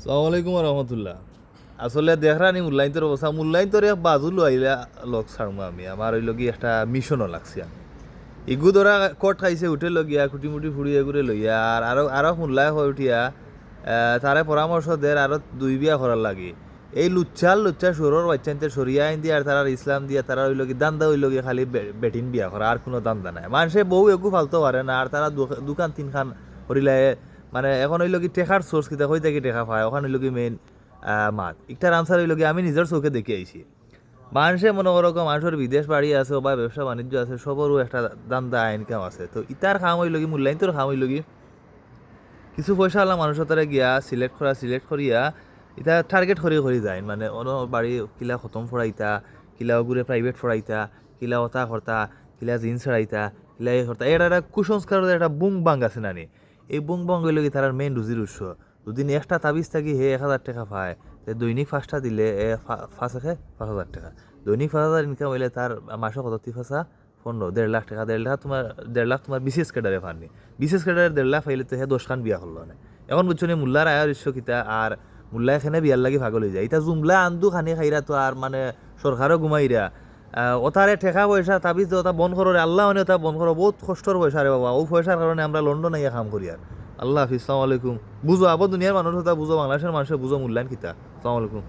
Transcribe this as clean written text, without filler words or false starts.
সালাম আলাইকুম রহমতুল্লাহ। আসলে দেখরানি মূল্যায়িতর অবস্থা মূল্যায়িতর এক বাজু লইলা লগ ছাড়মু আমি আমার ওই লগি একটা মিশনও লাগছে আমি ইগু ধরা কট খাইছে উঠে লগিয়া খুঁটিমুটি ফুড়িয়ে ঘুরে লইয়া আর আরো মূল্যায় হয়ে উঠিয়া তারে পরামর্শ দের আরো দুই বিয়া করার লাগে এই লুচ্চা সরর বাচ্চানতে সরিয়া আইন দিয়ে আর তারা ইসলাম দিয়া তারা ওই লগি দান্দা ওই লগি খালি বেটিন বিয়া করা আর কোনো দান্দা নাই মানুষে বউ একু ফালতে পারে না আর তারা দোকান তিনখান করিলাই মানে এখন হইল কি টেকার সোর্স কিতা হই থাকি টেকা পায় ওখানে হইল কি মেইন মাত ইকটার আনসার হইল কি আমি নিজের চোখে দেখে আইছি মানুষে মনে করো মানুষের বিদেশ বাড়ি আছে বা ব্যবসা বাণিজ্য আছে সবরও একটা দান্দা ইনকাম আছে তো ইতার খাম হইল কি মূল্যায়িতর খাম হইল কি কিছু পয়সা আলা মানুষের তারা গিয়া সিলেক্ট করিয়া ইতা টার্গেট করি যায় মানে অন্য বাড়ি কিলা খতম ফরাইতা কিলা ওগুলো প্রাইভেট ফরাইতা কিলা ওতা করতা কিলা জিন্স ছাড়াইতা কিলা এ করতা এটা একটা কুসংস্কারের একটা বুং বাং আছে নানি এই বুং বাং হইল কি তার মেইন রুজির উৎস যদি একটা তাবিজ থাকি হে 1,000 টাকা পায় দৈনিক 5টা দিলে ফাঁস আছে 5,000 টাকা দৈনিক 5,000 ইনকাম হইলে তার মাসে কত ফাঁসা 15 1.5 লাখ টাকা 1.5 লাখ তোমার 1.5 লাখ তোমার বিশেষ ক্যাডারে ফাননি বিশেষ ক্যাডারে 1.5 লাখ পাইলে তো হে 10 খান বিয়া করলো না এখন বুঝছো নি মুল্লার আয়ের ইস্য কিতা আর মুল্লা এখানে বিয়ার লাগি ভাগল হয়ে যায় এটা জুমলা আন্দু খানি খাইরা তো আর মানে সরকারও ঘুমাইরা ওতারে ঠেকা পয়সা তাবিজ ওটা বন করো রে আল্লাহ মানে ওটা বন করো বহুত কষ্টর পয়সা রে বাবা ও পয়সার কারণে আমরা লন্ডন আইয়া কাম করি আর আল্লাহ হাফিজ সালাম আলাইকুম বুঝো আবার দুনিয়ার মানুষ ওটা বুঝো বাংলাদেশের মানুষের বুঝো মূল্যায়ন কিতা সালাম আলাইকুম